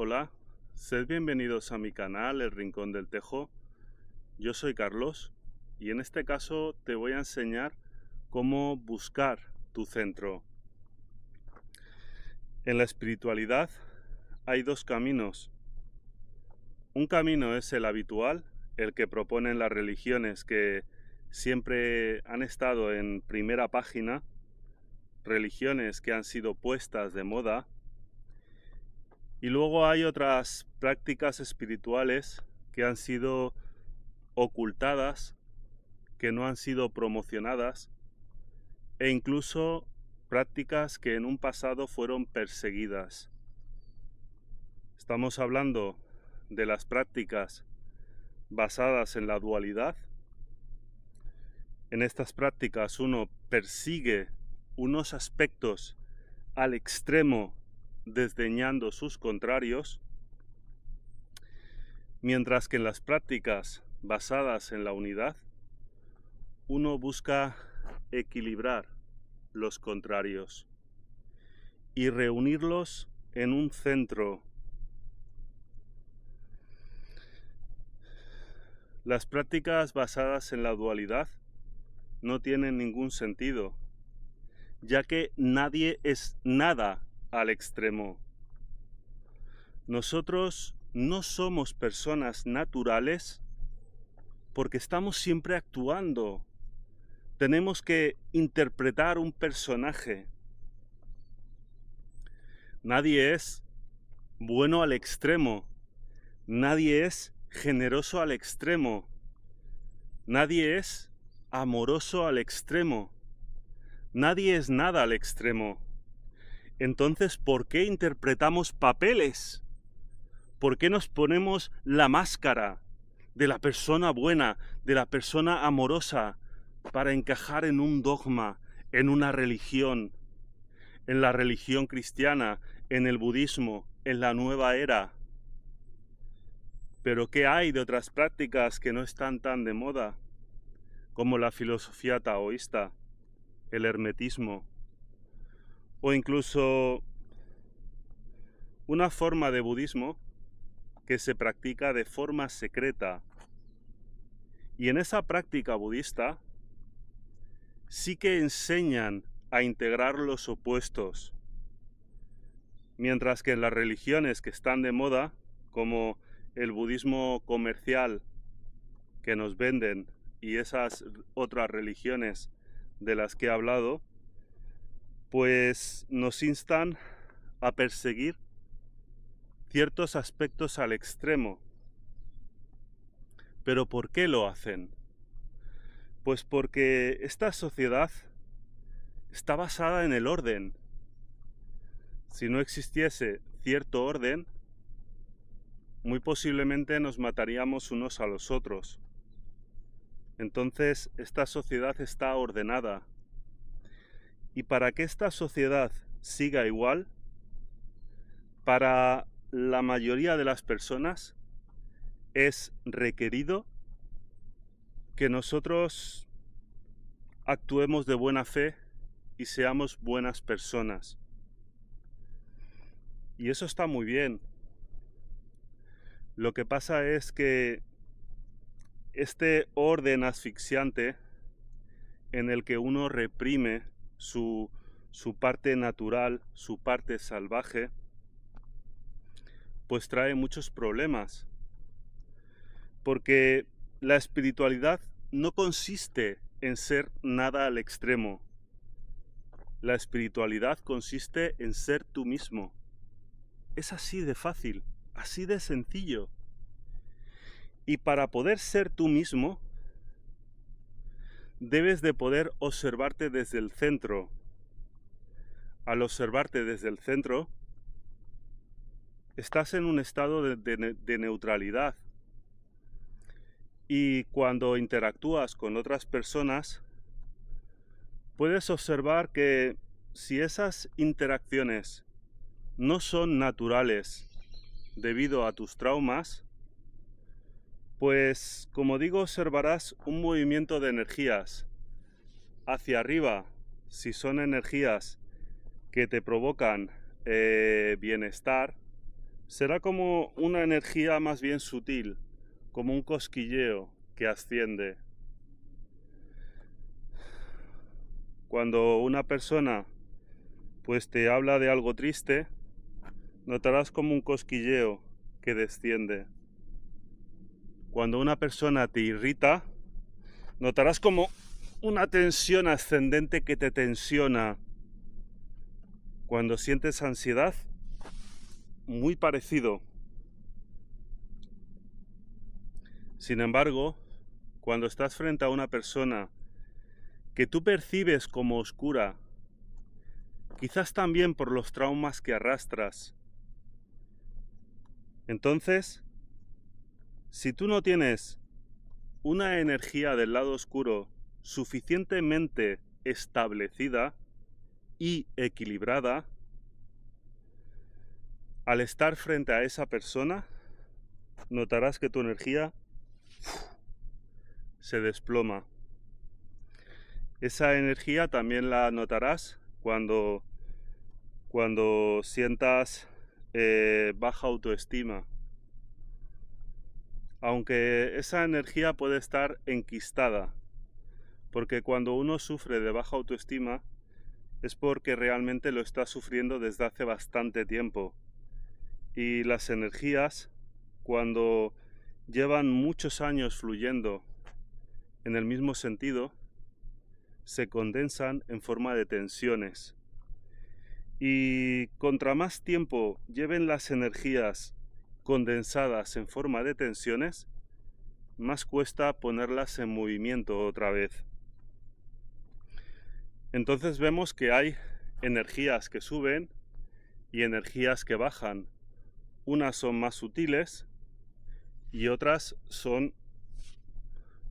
Hola, sed bienvenidos a mi canal El Rincón del Tejo. Yo soy Carlos y en este caso te voy a enseñar cómo buscar tu centro. En la espiritualidad hay dos caminos. Un camino es el habitual, el que proponen las religiones que siempre han estado en primera página, religiones que han sido puestas de moda. Y luego hay otras prácticas espirituales que han sido ocultadas, que no han sido promocionadas e incluso prácticas que en un pasado fueron perseguidas. Estamos hablando de las prácticas basadas en la dualidad. En estas prácticas uno persigue unos aspectos al extremo desdeñando sus contrarios, mientras que en las prácticas basadas en la unidad uno busca equilibrar los contrarios y reunirlos en un centro. Las prácticas basadas en la dualidad no tienen ningún sentido, ya que nadie es nada al extremo. Nosotros no somos personas naturales porque estamos siempre actuando. Tenemos que interpretar un personaje. Nadie es bueno al extremo. Nadie es generoso al extremo. Nadie es amoroso al extremo. Nadie es nada al extremo. Entonces, ¿por qué interpretamos papeles? ¿Por qué nos ponemos la máscara de la persona buena, de la persona amorosa, para encajar en un dogma, en una religión, en la religión cristiana, en el budismo, en la nueva era? Pero ¿qué hay de otras prácticas que no están tan de moda, como la filosofía taoísta, el hermetismo, o incluso una forma de budismo que se practica de forma secreta? Y en esa práctica budista sí que enseñan a integrar los opuestos, mientras que en las religiones que están de moda, como el budismo comercial que nos venden y esas otras religiones de las que he hablado, pues nos instan a perseguir ciertos aspectos al extremo. ¿Pero por qué lo hacen? Pues porque esta sociedad está basada en el orden. Si no existiese cierto orden, muy posiblemente nos mataríamos unos a los otros. Entonces, esta sociedad está ordenada. Y para que esta sociedad siga igual, para la mayoría de las personas es requerido que nosotros actuemos de buena fe y seamos buenas personas. Y eso está muy bien. Lo que pasa es que este orden asfixiante en el que uno reprime su parte natural, su parte salvaje, pues trae muchos problemas. Porque la espiritualidad no consiste en ser nada al extremo. La espiritualidad consiste en ser tú mismo. Es así de fácil, así de sencillo. Y para poder ser tú mismo, debes de poder observarte desde el centro. Al observarte desde el centro, estás en un estado de neutralidad. Y cuando interactúas con otras personas, puedes observar que si esas interacciones no son naturales debido a tus traumas, pues como digo, observarás un movimiento de energías hacia arriba, si son energías que te provocan bienestar, será como una energía más bien sutil, como un cosquilleo que asciende. Cuando una persona pues te habla de algo triste, notarás como un cosquilleo que desciende. Cuando una persona te irrita, notarás como una tensión ascendente que te tensiona. Cuando sientes ansiedad, muy parecido. Sin embargo, cuando estás frente a una persona que tú percibes como oscura, quizás también por los traumas que arrastras, entonces, si tú no tienes una energía del lado oscuro suficientemente establecida y equilibrada, al estar frente a esa persona, notarás que tu energía se desploma. Esa energía también la notarás cuando sientas baja autoestima. Aunque esa energía puede estar enquistada, porque cuando uno sufre de baja autoestima es porque realmente lo está sufriendo desde hace bastante tiempo. Y las energías, cuando llevan muchos años fluyendo en el mismo sentido, se condensan en forma de tensiones. Y contra más tiempo lleven las energías condensadas en forma de tensiones, más cuesta ponerlas en movimiento otra vez. Entonces vemos que hay energías que suben y energías que bajan. Unas son más sutiles y otras son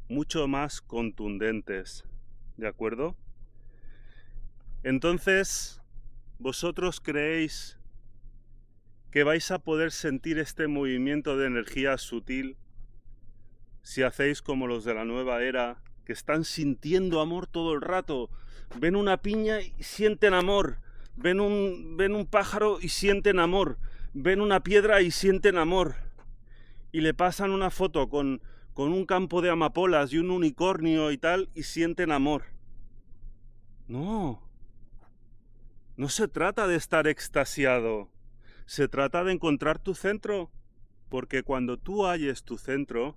mucho más contundentes, ¿de acuerdo? Entonces, ¿vosotros creéis que vais a poder sentir este movimiento de energía sutil si hacéis como los de la nueva era, que están sintiendo amor todo el rato? Ven una piña y sienten amor, ven un pájaro y sienten amor, ven una piedra y sienten amor, y le pasan una foto con un campo de amapolas y un unicornio y tal, y sienten amor. No se trata de estar extasiado, se trata de encontrar tu centro, porque cuando tú halles tu centro,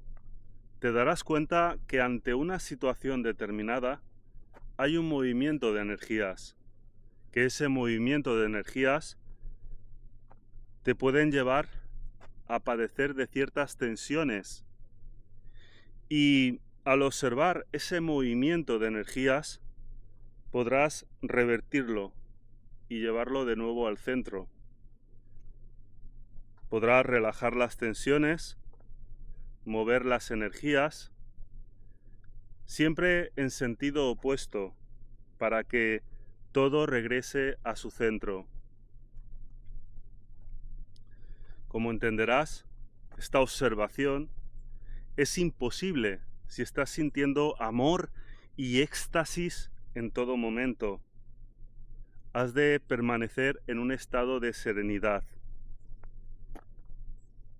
te darás cuenta que ante una situación determinada hay un movimiento de energías, que ese movimiento de energías te pueden llevar a padecer de ciertas tensiones. Y al observar ese movimiento de energías, podrás revertirlo y llevarlo de nuevo al centro. Podrás relajar las tensiones, mover las energías, siempre en sentido opuesto, para que todo regrese a su centro. Como entenderás, esta observación es imposible si estás sintiendo amor y éxtasis en todo momento. Has de permanecer en un estado de serenidad.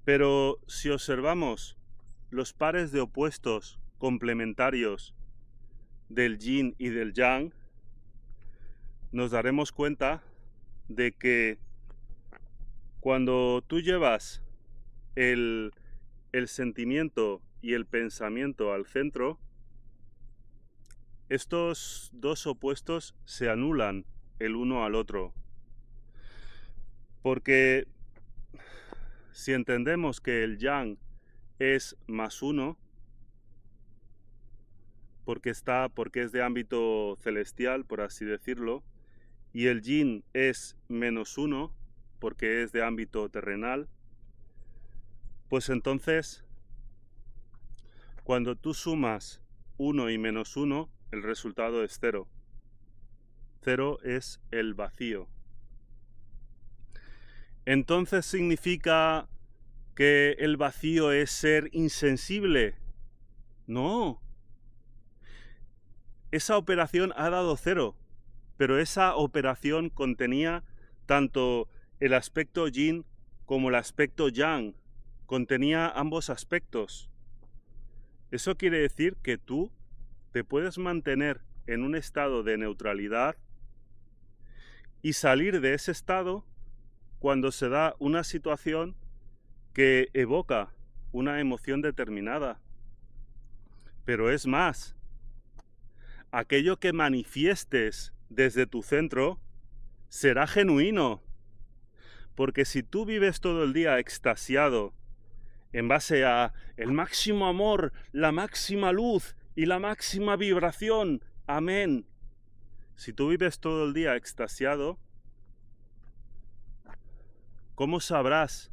Pero si observamos los pares de opuestos complementarios del yin y del yang, nos daremos cuenta de que cuando tú llevas el sentimiento y el pensamiento al centro, estos dos opuestos se anulan el uno al otro. Porque si entendemos que el yang es +1, porque es de ámbito celestial, por así decirlo, y el yin es -1, porque es de ámbito terrenal, pues entonces, cuando tú sumas 1 y -1, el resultado es 0. 0 es el vacío. Entonces significa que el vacío es ser insensible. No. Esa operación ha dado 0, pero esa operación contenía tanto el aspecto yin como el aspecto yang, contenía ambos aspectos. Eso quiere decir que tú te puedes mantener en un estado de neutralidad y salir de ese estado cuando se da una situación que evoca una emoción determinada. Pero es más, aquello que manifiestes desde tu centro será genuino. Porque si tú vives todo el día extasiado en base a el máximo amor, la máxima luz y la máxima vibración, amén. Si tú vives todo el día extasiado, ¿cómo sabrás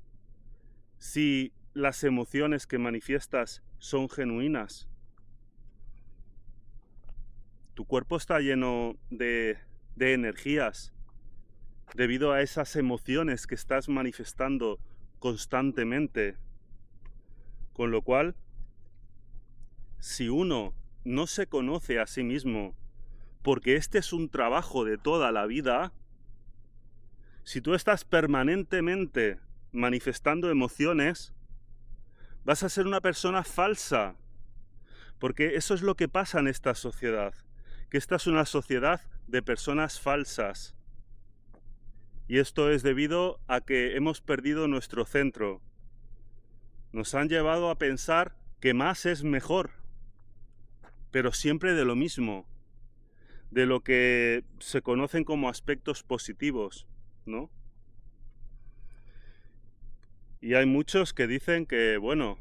si las emociones que manifiestas son genuinas? Tu cuerpo está lleno de energías debido a esas emociones que estás manifestando constantemente. Con lo cual, si uno no se conoce a sí mismo, porque este es un trabajo de toda la vida, si tú estás permanentemente manifestando emociones, vas a ser una persona falsa, porque eso es lo que pasa en esta sociedad, que esta es una sociedad de personas falsas. Y esto es debido a que hemos perdido nuestro centro. Nos han llevado a pensar que más es mejor, pero siempre de lo mismo, de lo que se conocen como aspectos positivos, ¿no? Y hay muchos que dicen que, bueno,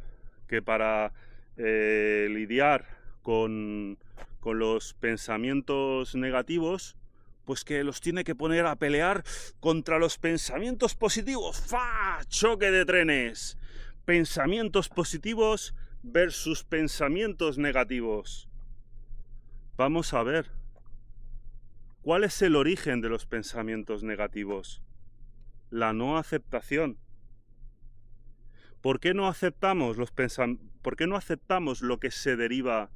que para lidiar con los pensamientos negativos, pues que los tiene que poner a pelear contra los pensamientos positivos. ¡Fa! ¡Choque de trenes! Pensamientos positivos versus pensamientos negativos. Vamos a ver. ¿Cuál es el origen de los pensamientos negativos? La no aceptación. ¿Por qué no aceptamos lo que se deriva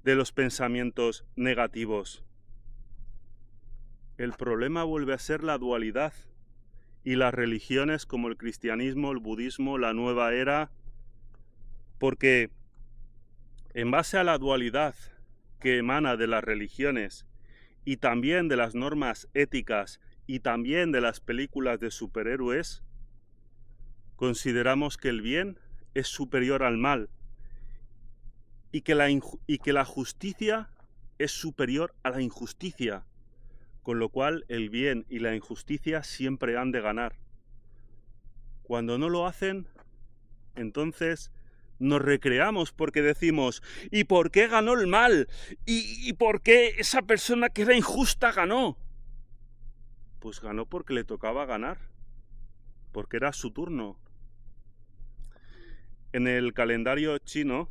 de los pensamientos negativos? El problema vuelve a ser la dualidad y las religiones como el cristianismo, el budismo, la nueva era, porque en base a la dualidad que emana de las religiones y también de las normas éticas y también de las películas de superhéroes, consideramos que el bien es superior al mal y que la justicia es superior a la injusticia, con lo cual el bien y la injusticia siempre han de ganar. Cuando no lo hacen, entonces nos recreamos porque decimos, ¿y por qué ganó el mal? ¿Y por qué esa persona que era injusta ganó? Pues ganó porque le tocaba ganar, porque era su turno. En el calendario chino,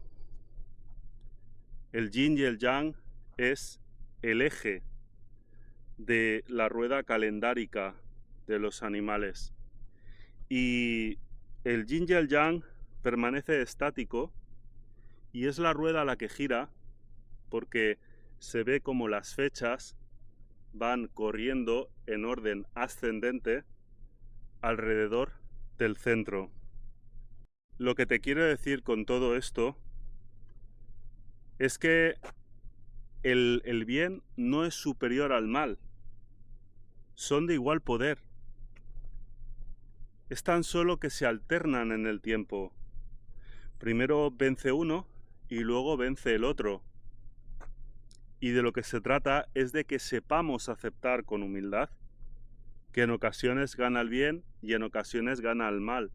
el yin y el yang es el eje de la rueda calendárica de los animales. Y el yin y el yang permanece estático y es la rueda la que gira porque se ve como las fechas van corriendo en orden ascendente alrededor del centro. Lo que te quiero decir con todo esto es que el bien no es superior al mal, son de igual poder. Es tan solo que se alternan en el tiempo. Primero vence uno y luego vence el otro. Y de lo que se trata es de que sepamos aceptar con humildad que en ocasiones gana el bien y en ocasiones gana el mal.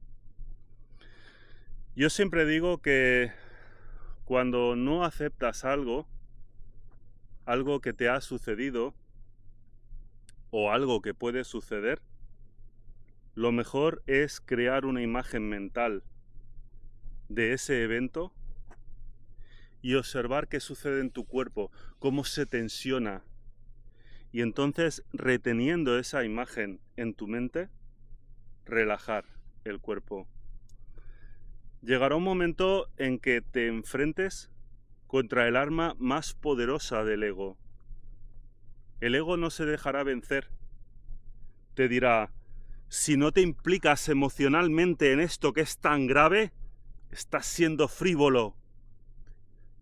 Yo siempre digo que cuando no aceptas algo que te ha sucedido o algo que puede suceder, lo mejor es crear una imagen mental de ese evento y observar qué sucede en tu cuerpo, cómo se tensiona. Y entonces, reteniendo esa imagen en tu mente, relajar el cuerpo. Llegará un momento en que te enfrentes contra el arma más poderosa del ego. El ego no se dejará vencer. Te dirá, Si no te implicas emocionalmente en esto que es tan grave, estás siendo frívolo.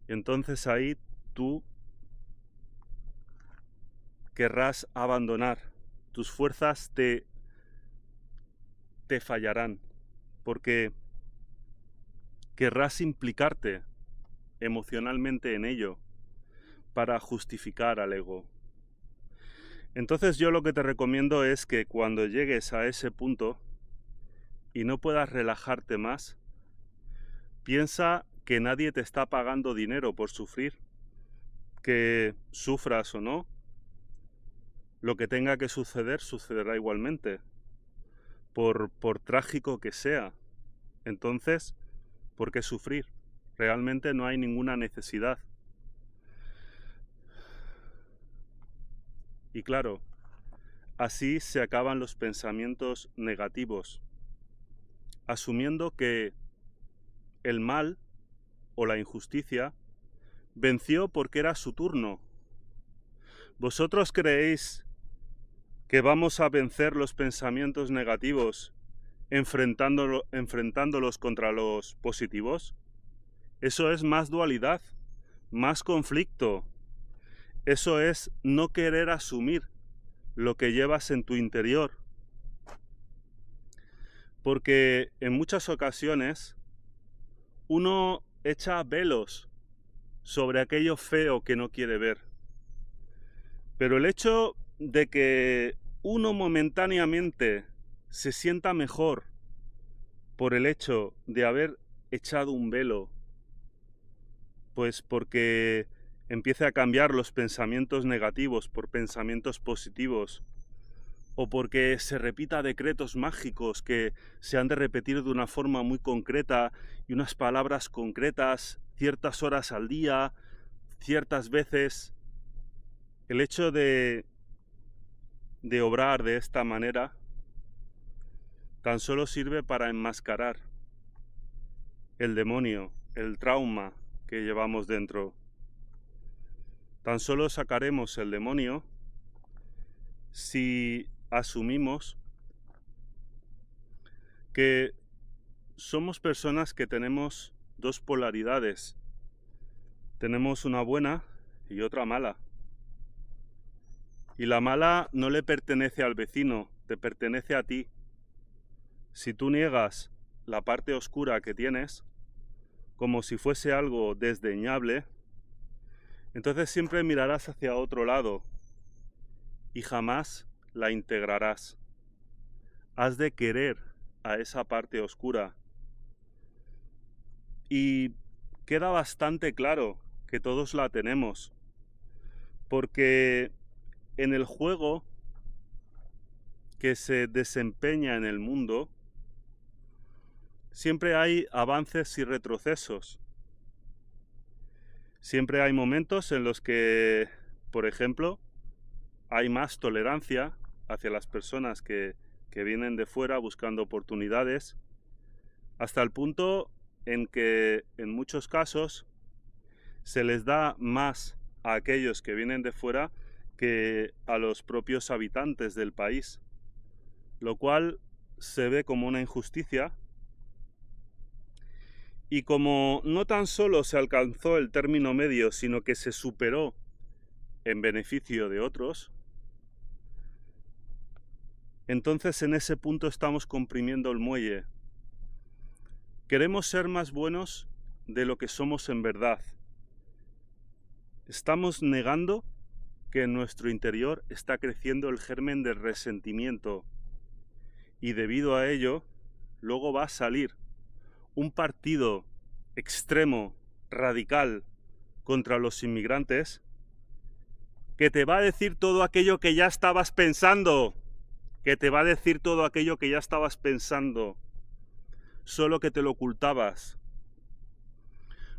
Y entonces ahí tú querrás abandonar. Tus fuerzas te fallarán, porque querrás implicarte emocionalmente en ello para justificar al ego. Entonces yo lo que te recomiendo es que cuando llegues a ese punto y no puedas relajarte más, piensa que nadie te está pagando dinero por sufrir, que sufras o no, lo que tenga que suceder sucederá igualmente, por trágico que sea. Entonces, ¿por qué sufrir? Realmente no hay ninguna necesidad. Y claro, así se acaban los pensamientos negativos, asumiendo que el mal o la injusticia venció porque era su turno. ¿Vosotros creéis que vamos a vencer los pensamientos negativos enfrentándolos contra los positivos? Eso es más dualidad, más conflicto. Eso es no querer asumir lo que llevas en tu interior. Porque en muchas ocasiones uno echa velos sobre aquello feo que no quiere ver. Pero el hecho de que uno momentáneamente se sienta mejor por el hecho de haber echado un velo, pues porque empiece a cambiar los pensamientos negativos por pensamientos positivos, o porque se repita decretos mágicos que se han de repetir de una forma muy concreta y unas palabras concretas, ciertas horas al día, ciertas veces. El hecho de obrar de esta manera tan solo sirve para enmascarar el demonio, el trauma que llevamos dentro. Tan solo sacaremos el demonio si asumimos que somos personas que tenemos dos polaridades. Tenemos una buena y otra mala. Y la mala no le pertenece al vecino, te pertenece a ti. Si tú niegas la parte oscura que tienes, como si fuese algo desdeñable, entonces siempre mirarás hacia otro lado y jamás la integrarás. Has de querer a esa parte oscura. Y queda bastante claro que todos la tenemos, porque en el juego que se desempeña en el mundo, siempre hay avances y retrocesos. Siempre hay momentos en los que, por ejemplo, hay más tolerancia hacia las personas que vienen de fuera buscando oportunidades, hasta el punto en que en muchos casos se les da más a aquellos que vienen de fuera que a los propios habitantes del país, lo cual se ve como una injusticia. Y como no tan solo se alcanzó el término medio, sino que se superó en beneficio de otros, entonces en ese punto estamos comprimiendo el muelle. Queremos ser más buenos de lo que somos en verdad. Estamos negando que en nuestro interior está creciendo el germen del resentimiento, y debido a ello, luego va a salir un partido extremo, radical, contra los inmigrantes, que te va a decir todo aquello que ya estabas pensando, solo que te lo ocultabas,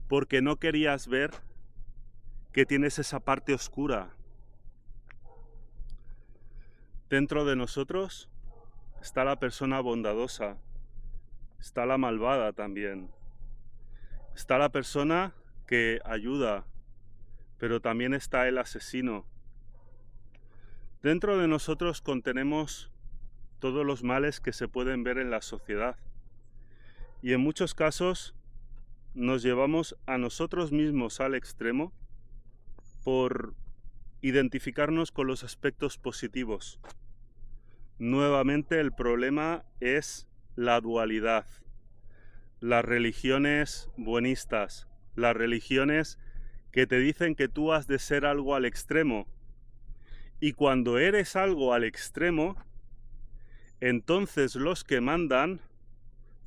porque no querías ver que tienes esa parte oscura. Dentro de nosotros está la persona bondadosa, está la malvada también, está la persona que ayuda, pero también está el asesino. Dentro de nosotros contenemos todos los males que se pueden ver en la sociedad. Y en muchos casos nos llevamos a nosotros mismos al extremo por identificarnos con los aspectos positivos. Nuevamente el problema es la dualidad. Las religiones buenistas, las religiones que te dicen que tú has de ser algo al extremo. Y cuando eres algo al extremo, entonces los que mandan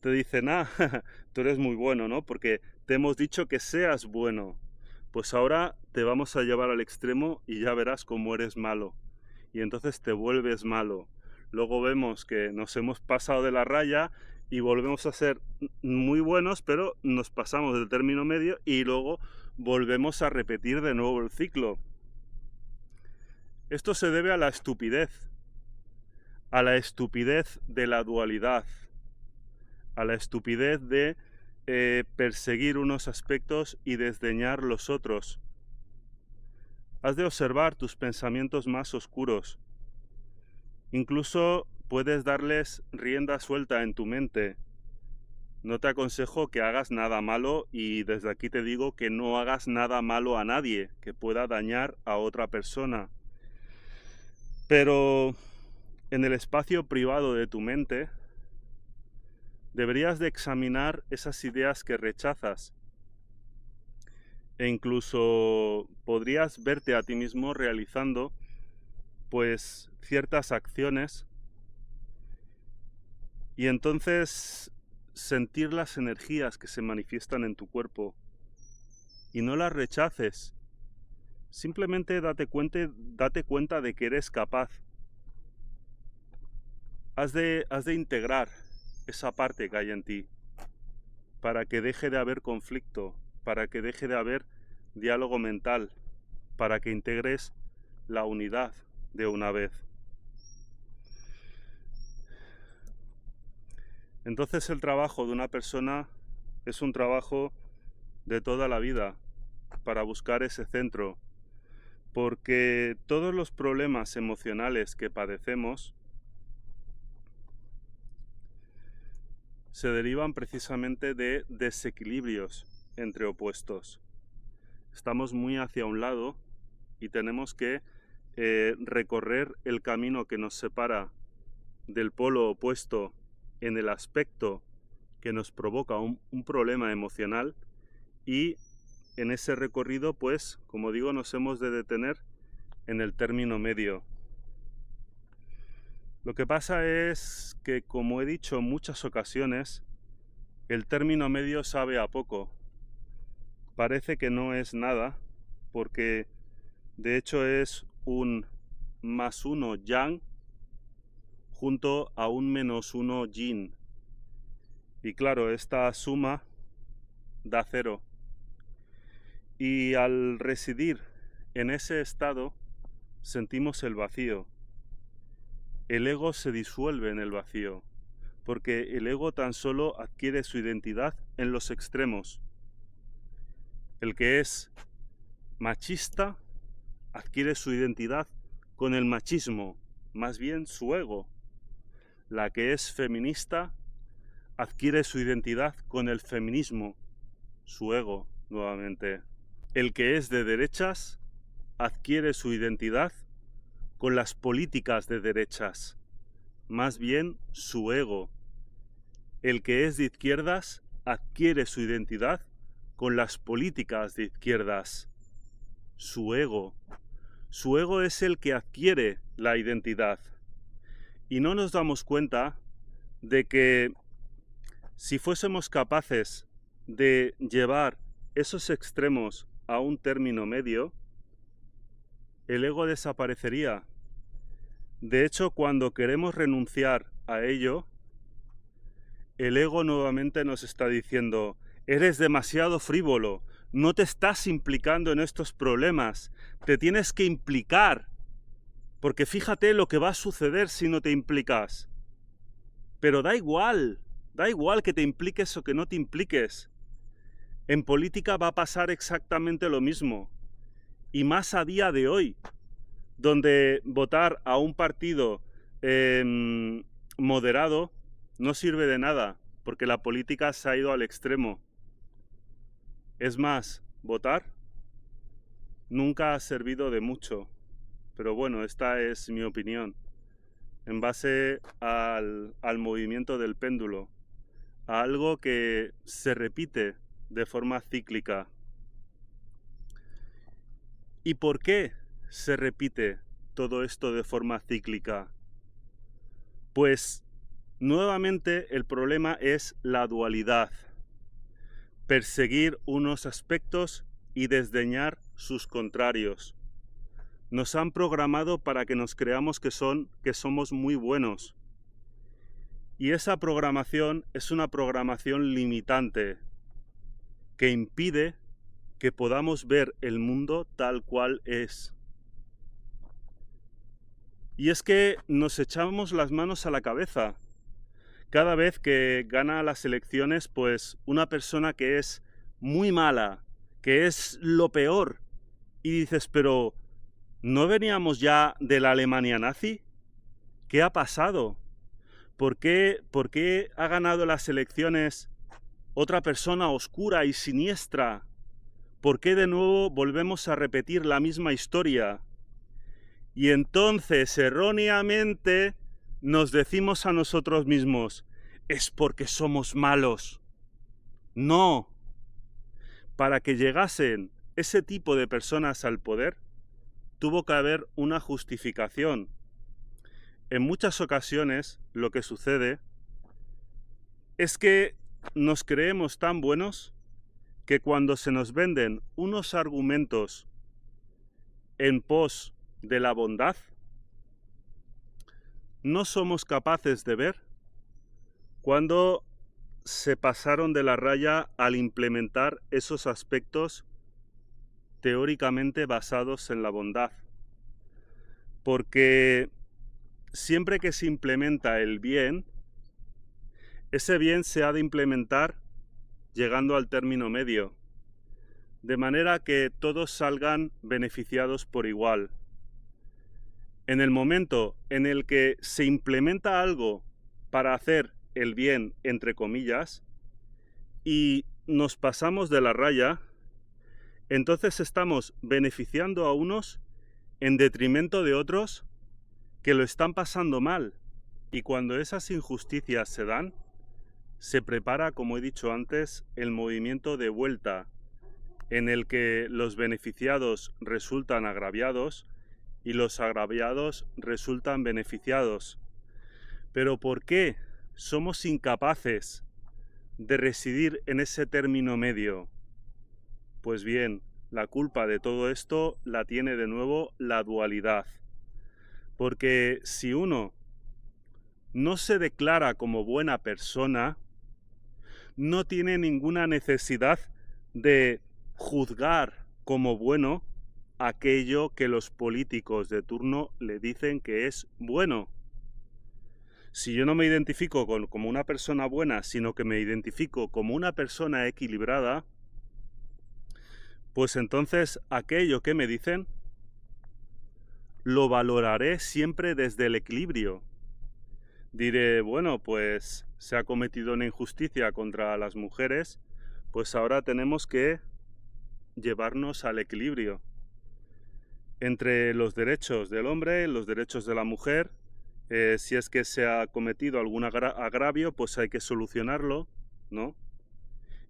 te dicen, tú eres muy bueno, ¿no? Porque te hemos dicho que seas bueno. Pues ahora te vamos a llevar al extremo y ya verás cómo eres malo. Y entonces te vuelves malo. Luego vemos que nos hemos pasado de la raya y volvemos a ser muy buenos, pero nos pasamos del término medio y luego volvemos a repetir de nuevo el ciclo. Esto se debe a la estupidez de la dualidad, a la estupidez de perseguir unos aspectos y desdeñar los otros. Has de observar tus pensamientos más oscuros. Incluso puedes darles rienda suelta en tu mente. No te aconsejo que hagas nada malo y desde aquí te digo que no hagas nada malo a nadie que pueda dañar a otra persona. Pero en el espacio privado de tu mente deberías de examinar esas ideas que rechazas e incluso podrías verte a ti mismo realizando pues ciertas acciones y entonces sentir las energías que se manifiestan en tu cuerpo y no las rechaces. Simplemente date cuenta de que eres capaz. Has de integrar esa parte que hay en ti para que deje de haber conflicto, para que deje de haber diálogo mental, para que integres la unidad de una vez. Entonces el trabajo de una persona es un trabajo de toda la vida para buscar ese centro, porque todos los problemas emocionales que padecemos se derivan precisamente de desequilibrios entre opuestos. Estamos muy hacia un lado y tenemos que recorrer el camino que nos separa del polo opuesto en el aspecto que nos provoca un problema emocional y en ese recorrido, pues, como digo, nos hemos de detener en el término medio. Lo que pasa es que, como he dicho en muchas ocasiones, el término medio sabe a poco. Parece que no es nada, porque de hecho es un +1 yang junto a un -1 yin. Y claro, esta suma da 0. Y al residir en ese estado, sentimos el vacío. El ego se disuelve en el vacío, porque el ego tan solo adquiere su identidad en los extremos. El que es machista adquiere su identidad con el machismo, más bien su ego. La que es feminista adquiere su identidad con el feminismo, su ego, nuevamente. El que es de derechas adquiere su identidad con las políticas de derechas, más bien su ego. El que es de izquierdas adquiere su identidad con las políticas de izquierdas, su ego. Su ego es el que adquiere la identidad. Y no nos damos cuenta de que si fuésemos capaces de llevar esos extremos a un término medio, el ego desaparecería. De hecho, cuando queremos renunciar a ello, el ego nuevamente nos está diciendo: eres demasiado frívolo, no te estás implicando en estos problemas, te tienes que implicar, porque fíjate lo que va a suceder si no te implicas. Pero da igual que te impliques o que no te impliques. En política va a pasar exactamente lo mismo, y más a día de hoy, donde votar a un partido moderado no sirve de nada, porque la política se ha ido al extremo. Es más, votar nunca ha servido de mucho. Pero bueno, esta es mi opinión. En base al movimiento del péndulo, a algo que se repite de forma cíclica. ¿Y por qué se repite todo esto de forma cíclica? Pues nuevamente el problema es la dualidad. Perseguir unos aspectos y desdeñar sus contrarios. Nos han programado para que nos creamos que somos muy buenos. Y esa programación es una programación limitante que impide que podamos ver el mundo tal cual es. Y es que nos echamos las manos a la cabeza. Cada vez que gana las elecciones, pues una persona que es muy mala, que es lo peor, y dices, pero ¿no veníamos ya de la Alemania nazi? ¿Qué ha pasado? ¿Por qué ha ganado las elecciones otra persona oscura y siniestra? ¿Por qué de nuevo volvemos a repetir la misma historia? Y entonces, erróneamente, nos decimos a nosotros mismos, es porque somos malos. No. Para que llegasen ese tipo de personas al poder, tuvo que haber una justificación. En muchas ocasiones lo que sucede es que nos creemos tan buenos que cuando se nos venden unos argumentos en pos de la bondad, no somos capaces de ver cuando se pasaron de la raya al implementar esos aspectos teóricamente basados en la bondad. Porque siempre que se implementa el bien, ese bien se ha de implementar llegando al término medio, de manera que todos salgan beneficiados por igual. En el momento en el que se implementa algo para hacer el bien, entre comillas, y nos pasamos de la raya, entonces estamos beneficiando a unos en detrimento de otros que lo están pasando mal. Y cuando esas injusticias se dan, se prepara, como he dicho antes, el movimiento de vuelta, en el que los beneficiados resultan agraviados y los agraviados resultan beneficiados. ¿Pero por qué somos incapaces de residir en ese término medio? Pues bien, la culpa de todo esto la tiene de nuevo la dualidad. Porque si uno no se declara como buena persona, no tiene ninguna necesidad de juzgar como bueno aquello que los políticos de turno le dicen que es bueno. Si yo no me identifico como una persona buena, sino que me identifico como una persona equilibrada, pues entonces aquello que me dicen lo valoraré siempre desde el equilibrio. Diré, bueno, pues se ha cometido una injusticia contra las mujeres, pues ahora tenemos que llevarnos al equilibrio entre los derechos del hombre y los derechos de la mujer. Si es que se ha cometido algún agravio, pues hay que solucionarlo, ¿no?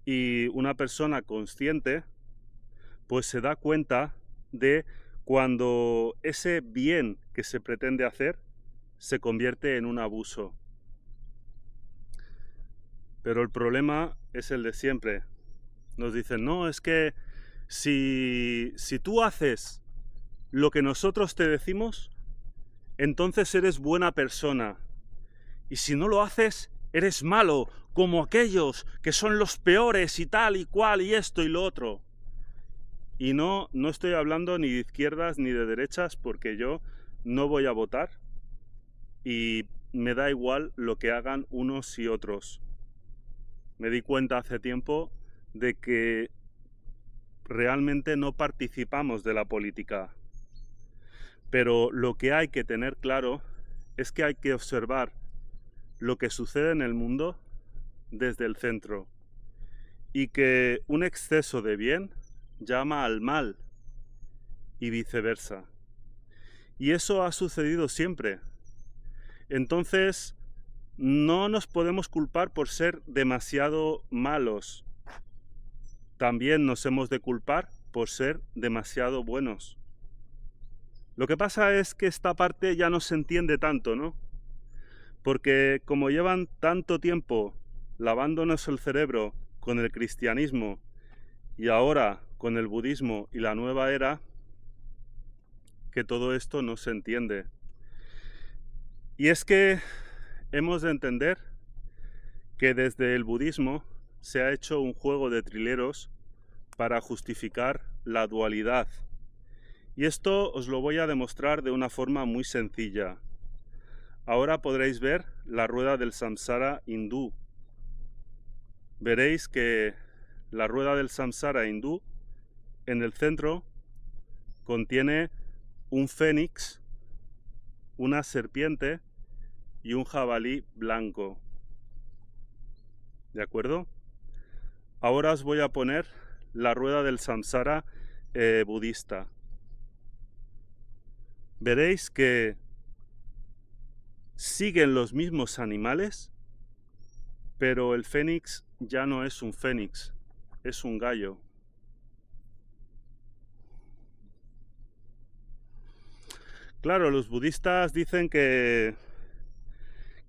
Y una persona consciente, pues se da cuenta de cuando ese bien que se pretende hacer se convierte en un abuso. Pero el problema es el de siempre. Nos dicen, no, es que si tú haces lo que nosotros te decimos, entonces eres buena persona. Y si no lo haces, eres malo, como aquellos que son los peores y tal y cual y esto y lo otro. Y no estoy hablando ni de izquierdas ni de derechas, porque yo no voy a votar y me da igual lo que hagan unos y otros. Me di cuenta hace tiempo de que realmente no participamos de la política. Pero lo que hay que tener claro es que hay que observar lo que sucede en el mundo desde el centro y que un exceso de bien llama al mal y viceversa. Y eso ha sucedido siempre. Entonces, no nos podemos culpar por ser demasiado malos. También nos hemos de culpar por ser demasiado buenos. Lo que pasa es que esta parte ya no se entiende tanto, ¿no? Porque como llevan tanto tiempo lavándonos el cerebro con el cristianismo y ahora con el budismo y la nueva era, que todo esto no se entiende. Y es que hemos de entender que desde el budismo se ha hecho un juego de trileros para justificar la dualidad. Y esto os lo voy a demostrar de una forma muy sencilla. Ahora podréis ver la rueda del samsara hindú. Veréis que la rueda del samsara hindú en el centro contiene un fénix, una serpiente y un jabalí blanco. ¿De acuerdo? Ahora os voy a poner la rueda del samsara budista. Veréis que siguen los mismos animales, pero el fénix ya no es un fénix, es un gallo. Claro, los budistas dicen que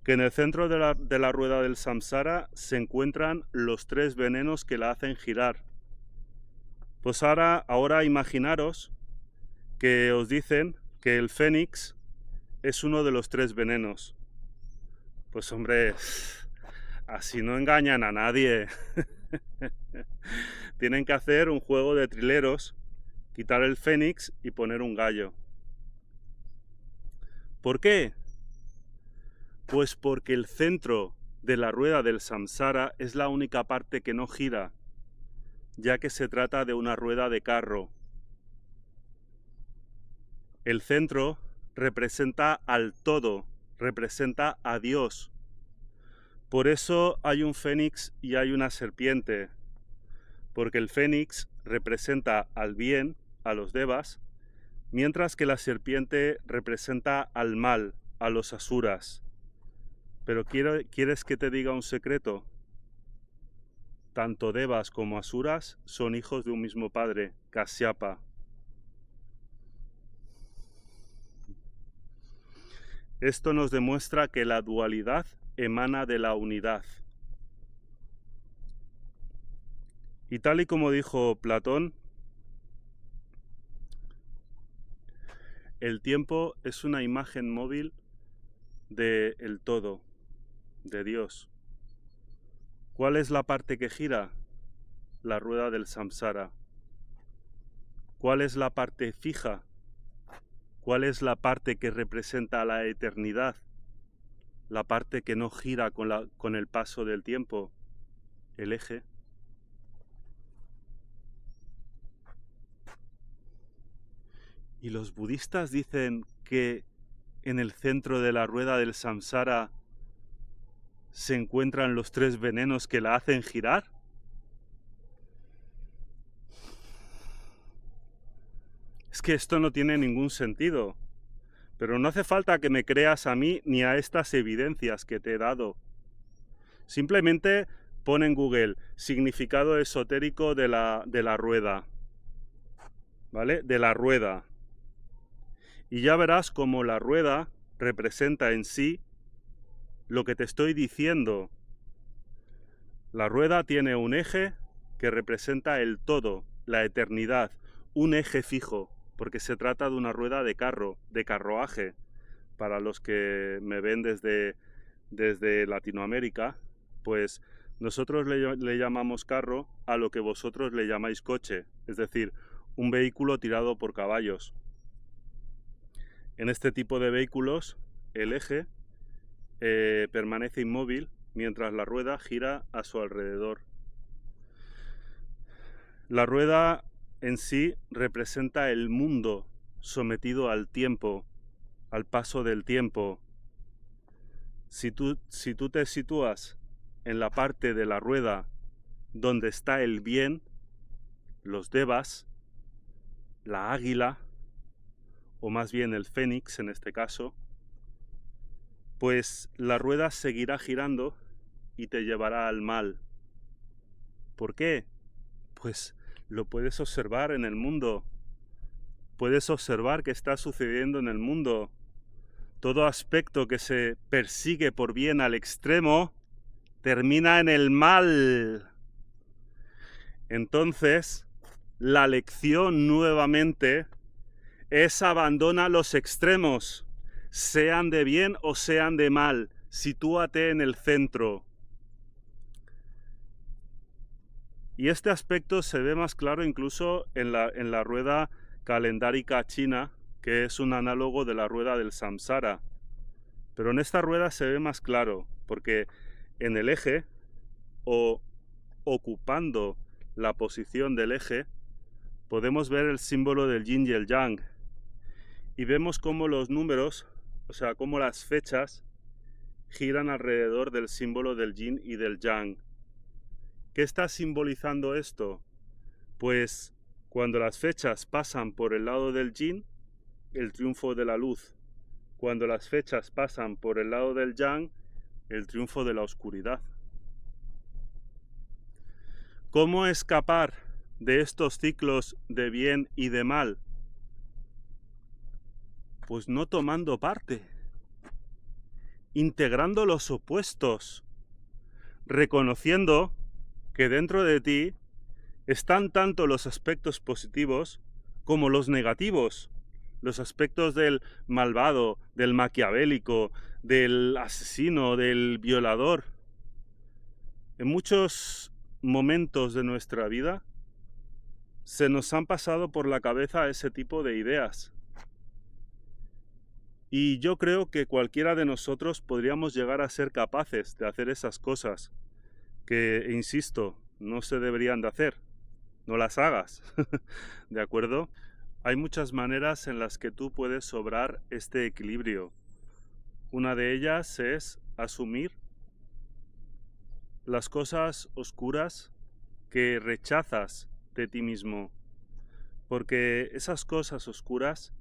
en el centro de la rueda del samsara se encuentran los 3 venenos que la hacen girar. Pues ahora imaginaros que os dicen que el fénix es uno de los 3 venenos. Pues hombre, así no engañan a nadie. Tienen que hacer un juego de trileros, quitar el fénix y poner un gallo. ¿Por qué? Pues porque el centro de la rueda del samsara es la única parte que no gira, ya que se trata de una rueda de carro. El centro representa al todo, representa a Dios. Por eso hay un fénix y hay una serpiente, porque el fénix representa al bien, a los devas, mientras que la serpiente representa al mal, a los asuras. Pero ¿quieres que te diga un secreto? Tanto devas como asuras son hijos de un mismo padre, Kasyapa. Esto nos demuestra que la dualidad emana de la unidad. Y tal y como dijo Platón, el tiempo es una imagen móvil del todo, de Dios. ¿Cuál es la parte que gira? La rueda del samsara. ¿Cuál es la parte fija? ¿Cuál es la parte que representa la eternidad? La parte que no gira con el paso del tiempo, el eje. Y los budistas dicen que en el centro de la rueda del samsara se encuentran los 3 venenos que la hacen girar. Es que esto no tiene ningún sentido. Pero no hace falta que me creas a mí ni a estas evidencias que te he dado. Simplemente pon en Google significado esotérico de la rueda. ¿Vale? De la rueda. Y ya verás cómo la rueda representa en sí lo que te estoy diciendo. La rueda tiene un eje que representa el todo, la eternidad, un eje fijo, porque se trata de una rueda de carruaje. Para los que me ven desde Latinoamérica, pues nosotros le llamamos carro a lo que vosotros le llamáis coche, es decir, un vehículo tirado por caballos. En este tipo de vehículos, el eje permanece inmóvil mientras la rueda gira a su alrededor. La rueda en sí representa el mundo sometido al tiempo, al paso del tiempo. Si tú te sitúas en la parte de la rueda donde está el bien, los devas, la águila, o más bien el fénix en este caso, pues la rueda seguirá girando y te llevará al mal. ¿Por qué? Pues lo puedes observar en el mundo. Puedes observar qué está sucediendo en el mundo. Todo aspecto que se persigue por bien al extremo termina en el mal. Entonces, la lección nuevamente es abandona los extremos, sean de bien o sean de mal, sitúate en el centro. Y este aspecto se ve más claro incluso en la rueda calendárica china, que es un análogo de la rueda del samsara. Pero en esta rueda se ve más claro, porque en el eje, o ocupando la posición del eje, podemos ver el símbolo del yin y el yang. Y vemos cómo los números, o sea, cómo las fechas giran alrededor del símbolo del yin y del yang. ¿Qué está simbolizando esto? Pues cuando las fechas pasan por el lado del yin, el triunfo de la luz. Cuando las fechas pasan por el lado del yang, el triunfo de la oscuridad. ¿Cómo escapar de estos ciclos de bien y de mal? Pues no tomando parte, integrando los opuestos, reconociendo que dentro de ti están tanto los aspectos positivos como los negativos, los aspectos del malvado, del maquiavélico, del asesino, del violador. En muchos momentos de nuestra vida se nos han pasado por la cabeza ese tipo de ideas. Y yo creo que cualquiera de nosotros podríamos llegar a ser capaces de hacer esas cosas que, insisto, no se deberían de hacer. No las hagas, ¿de acuerdo? Hay muchas maneras en las que tú puedes obrar este equilibrio. Una de ellas es asumir las cosas oscuras que rechazas de ti mismo, porque esas cosas oscuras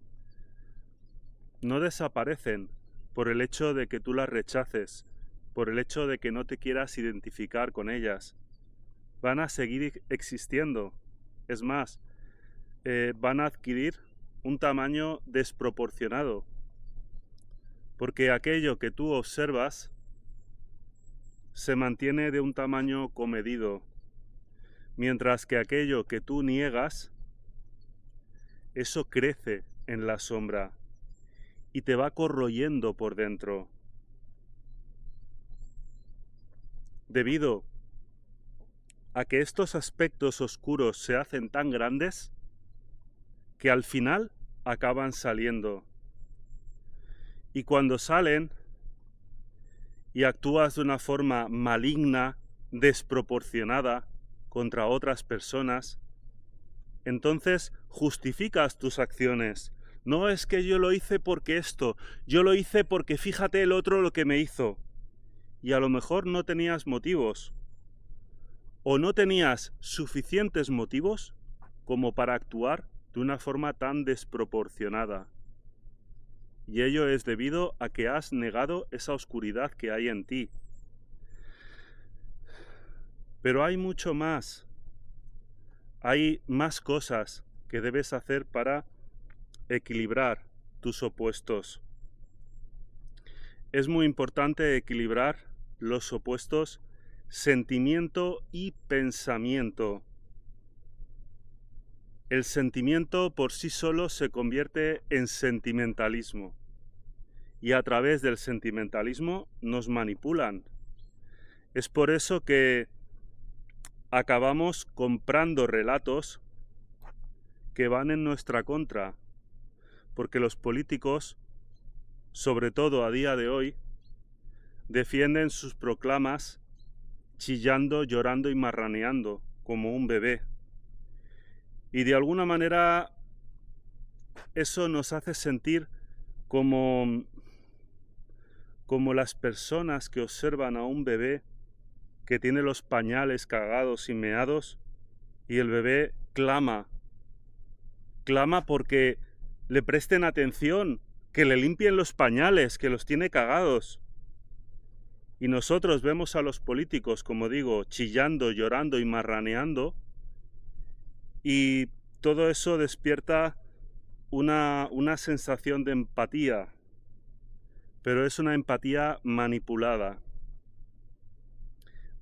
no desaparecen por el hecho de que tú las rechaces, por el hecho de que no te quieras identificar con ellas. Van a seguir existiendo. Es más, van a adquirir un tamaño desproporcionado, porque aquello que tú observas se mantiene de un tamaño comedido, mientras que aquello que tú niegas, eso crece en la sombra y te va corroyendo por dentro. Debido a que estos aspectos oscuros se hacen tan grandes que al final acaban saliendo. Y cuando salen y actúas de una forma maligna, desproporcionada contra otras personas, entonces justificas tus acciones. No es que yo lo hice porque esto, yo lo hice porque fíjate el otro lo que me hizo. Y a lo mejor no tenías motivos, o no tenías suficientes motivos como para actuar de una forma tan desproporcionada. Y ello es debido a que has negado esa oscuridad que hay en ti. Pero hay mucho más. Hay más cosas que debes hacer para equilibrar tus opuestos. Es muy importante equilibrar los opuestos sentimiento y pensamiento. El sentimiento por sí solo se convierte en sentimentalismo y a través del sentimentalismo nos manipulan. Es por eso que acabamos comprando relatos que van en nuestra contra, porque los políticos, sobre todo a día de hoy, defienden sus proclamas chillando, llorando y marraneando como un bebé. Y de alguna manera eso nos hace sentir como como las personas que observan a un bebé que tiene los pañales cagados y meados y el bebé clama porque le presten atención, que le limpien los pañales, que los tiene cagados. Y nosotros vemos a los políticos, como digo, chillando, llorando y marraneando, y todo eso despierta una sensación de empatía, pero es una empatía manipulada,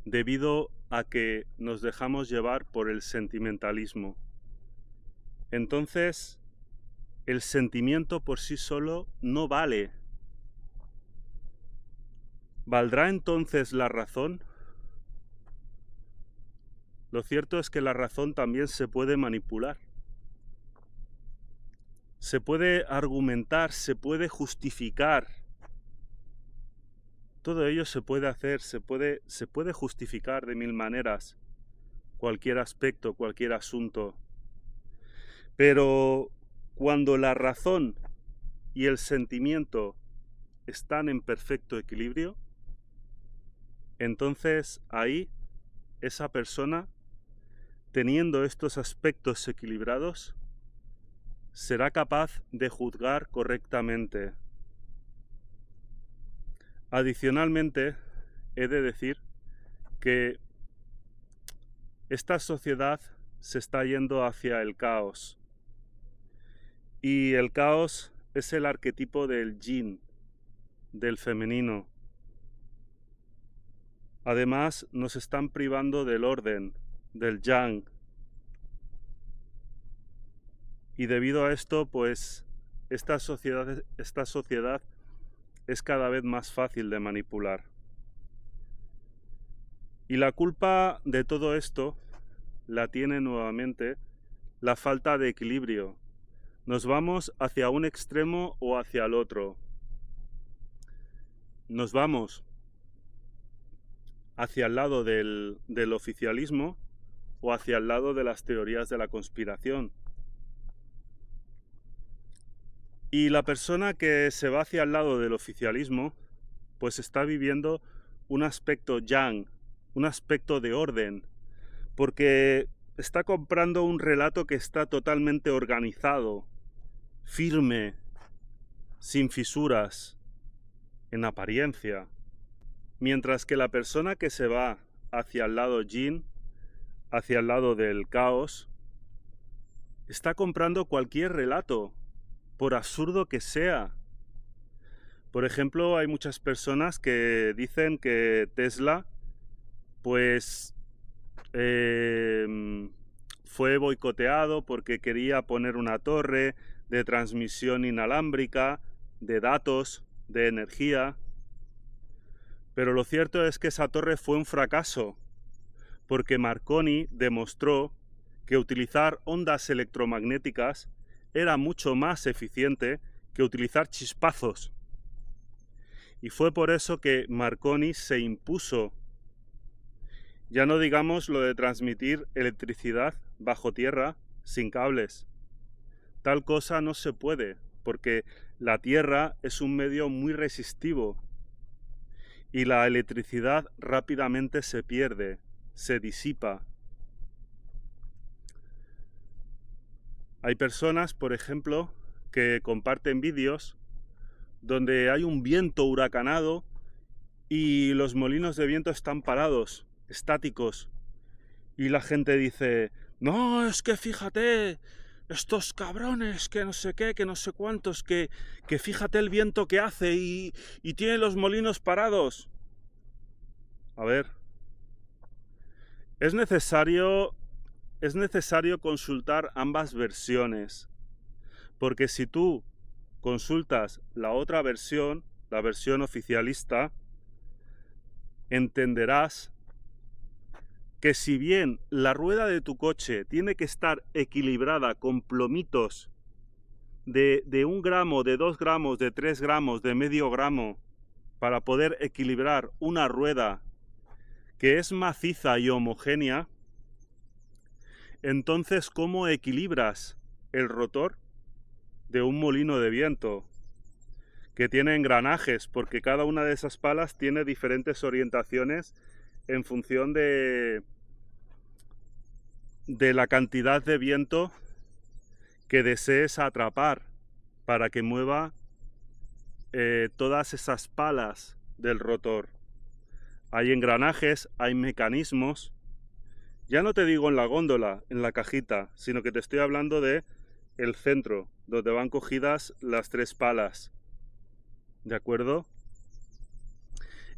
debido a que nos dejamos llevar por el sentimentalismo. Entonces, el sentimiento por sí solo no vale. ¿Valdrá entonces la razón? Lo cierto es que la razón también se puede manipular. Se puede argumentar, se puede justificar. Todo ello se puede hacer, se puede justificar de mil maneras, cualquier aspecto, cualquier asunto. Pero cuando la razón y el sentimiento están en perfecto equilibrio, entonces ahí esa persona, teniendo estos aspectos equilibrados, será capaz de juzgar correctamente. Adicionalmente, he de decir que esta sociedad se está yendo hacia el caos. Y el caos es el arquetipo del yin, del femenino. Además, nos están privando del orden, del yang. Y debido a esto, pues, esta sociedad es cada vez más fácil de manipular. Y la culpa de todo esto la tiene nuevamente la falta de equilibrio. Nos vamos hacia un extremo o hacia el otro. Nos vamos hacia el lado del oficialismo o hacia el lado de las teorías de la conspiración. Y la persona que se va hacia el lado del oficialismo, pues está viviendo un aspecto yang, un aspecto de orden, porque está comprando un relato que está totalmente organizado, firme, sin fisuras, en apariencia. Mientras que la persona que se va hacia el lado yin, hacia el lado del caos, está comprando cualquier relato, por absurdo que sea. Por ejemplo, hay muchas personas que dicen que Tesla, pues, fue boicoteado porque quería poner una torre de transmisión inalámbrica, de datos, de energía. Pero lo cierto es que esa torre fue un fracaso, porque Marconi demostró que utilizar ondas electromagnéticas era mucho más eficiente que utilizar chispazos. Y fue por eso que Marconi se impuso. Ya no digamos lo de transmitir electricidad bajo tierra sin cables. Tal cosa no se puede, porque la tierra es un medio muy resistivo y la electricidad rápidamente se pierde, se disipa. Hay personas, por ejemplo, que comparten vídeos donde hay un viento huracanado y los molinos de viento están parados, estáticos. Y la gente dice, no, es que fíjate, estos cabrones, que no sé qué, que no sé cuántos, que fíjate el viento que hace y tiene los molinos parados. A ver, es necesario consultar ambas versiones, porque si tú consultas la otra versión, la versión oficialista, entenderás que si bien la rueda de tu coche tiene que estar equilibrada con plomitos de 1 gramo, de 2 gramos, de 3 gramos, de medio gramo, para poder equilibrar una rueda que es maciza y homogénea, entonces ¿cómo equilibras el rotor de un molino de viento que tiene engranajes, porque cada una de esas palas tiene diferentes orientaciones en función de la cantidad de viento que desees atrapar para que mueva todas esas palas del rotor. Hay engranajes, hay mecanismos. Ya no te digo en la góndola, en la cajita, sino que te estoy hablando de el centro, donde van cogidas las 3 palas. ¿De acuerdo?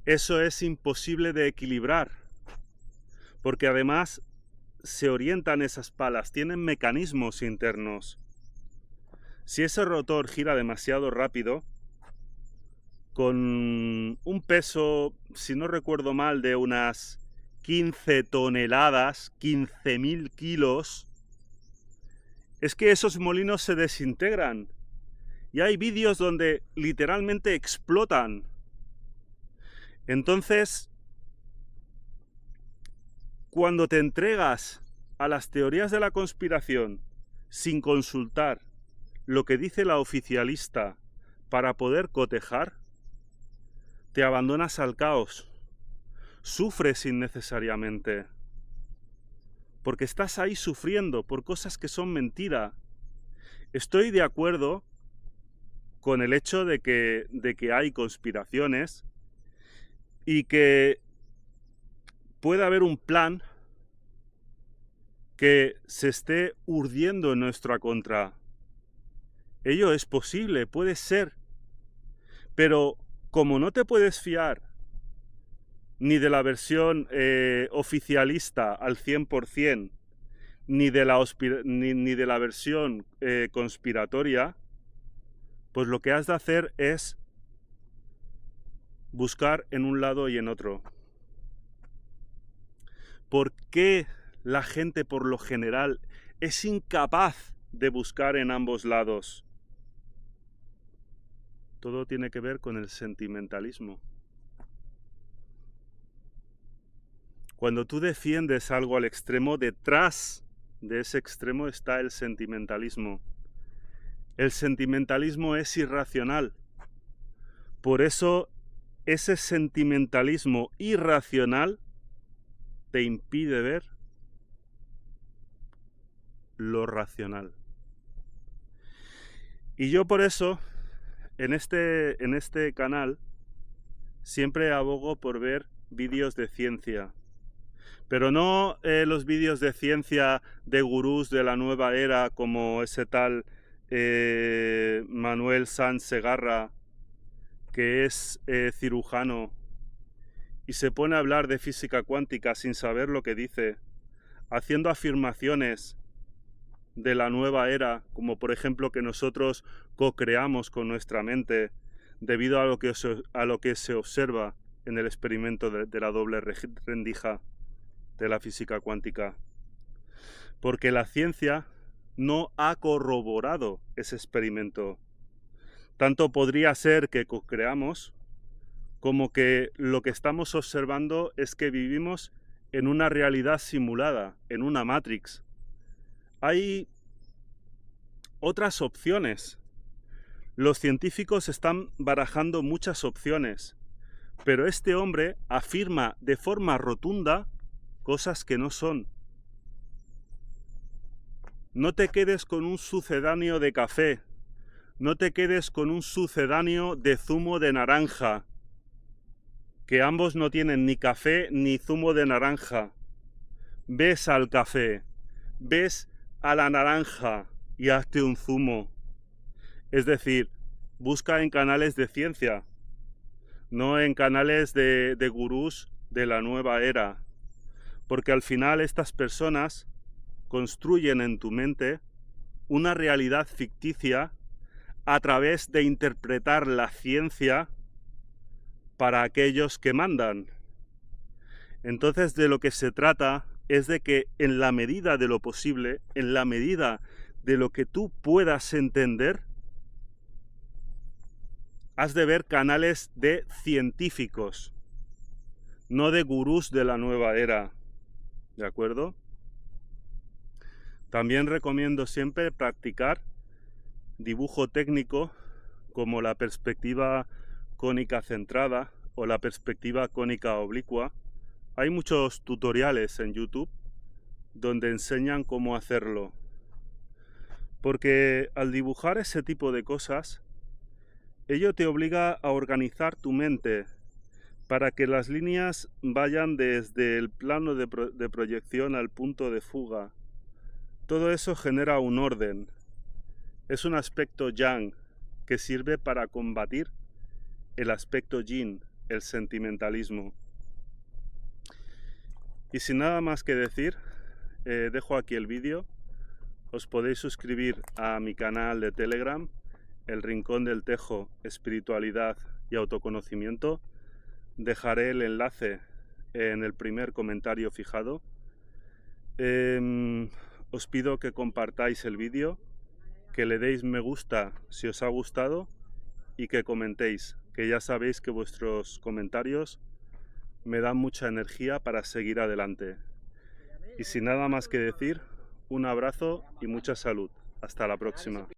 Eso es imposible de equilibrar, porque además se orientan esas palas, tienen mecanismos internos. Si ese rotor gira demasiado rápido, con un peso, si no recuerdo mal, de unas 15 toneladas, 15.000 kilos, es que esos molinos se desintegran. Y hay vídeos donde literalmente explotan. Entonces, cuando te entregas a las teorías de la conspiración sin consultar lo que dice la oficialista para poder cotejar, te abandonas al caos. Sufres innecesariamente. Porque estás ahí sufriendo por cosas que son mentira. Estoy de acuerdo con el hecho de que hay conspiraciones y que puede haber un plan que se esté urdiendo en nuestra contra. Ello es posible, puede ser. Pero como no te puedes fiar ni de la versión oficialista al 100%, ni de la versión conspiratoria, pues lo que has de hacer es buscar en un lado y en otro. ¿Por qué la gente por lo general es incapaz de buscar en ambos lados? Todo tiene que ver con el sentimentalismo. Cuando tú defiendes algo al extremo, detrás de ese extremo está el sentimentalismo. El sentimentalismo es irracional. Por eso ese sentimentalismo irracional te impide ver lo racional. Y yo por eso, en este canal, siempre abogo por ver vídeos de ciencia. Pero no los vídeos de ciencia de gurús de la nueva era como ese tal Manuel Sanz Segarra, que es cirujano y se pone a hablar de física cuántica sin saber lo que dice, haciendo afirmaciones de la nueva era, como por ejemplo que nosotros co-creamos con nuestra mente debido a lo que se observa en el experimento de la doble rendija de la física cuántica. Porque la ciencia no ha corroborado ese experimento. Tanto podría ser que co-creamos como que lo que estamos observando es que vivimos en una realidad simulada, en una Matrix. Hay otras opciones. Los científicos están barajando muchas opciones, pero este hombre afirma de forma rotunda cosas que no son. No te quedes con un sucedáneo de café, no te quedes con un sucedáneo de zumo de naranja, que ambos no tienen ni café ni zumo de naranja. Ves al café, ves a la naranja y hazte un zumo. Es decir, busca en canales de ciencia, no en canales de gurús de la nueva era. Porque al final estas personas construyen en tu mente una realidad ficticia a través de interpretar la ciencia para aquellos que mandan. Entonces de lo que se trata es de que en la medida de lo posible, en la medida de lo que tú puedas entender, has de ver canales de científicos, no de gurús de la nueva era. ¿De acuerdo? También recomiendo siempre practicar dibujo técnico como la perspectiva cónica centrada o la perspectiva cónica oblicua. Hay muchos tutoriales en YouTube donde enseñan cómo hacerlo. Porque al dibujar ese tipo de cosas, ello te obliga a organizar tu mente para que las líneas vayan desde el plano de proyección al punto de fuga. Todo eso genera un orden. Es un aspecto yang que sirve para combatir el aspecto yin, el sentimentalismo. Y sin nada más que decir, dejo aquí el vídeo. Os podéis suscribir a mi canal de Telegram, El Rincón del Tejo, Espiritualidad y Autoconocimiento. Dejaré el enlace en el primer comentario fijado. Os pido que compartáis el vídeo, que le deis me gusta si os ha gustado y que comentéis, que ya sabéis que vuestros comentarios me dan mucha energía para seguir adelante. Y sin nada más que decir, un abrazo y mucha salud. Hasta la próxima.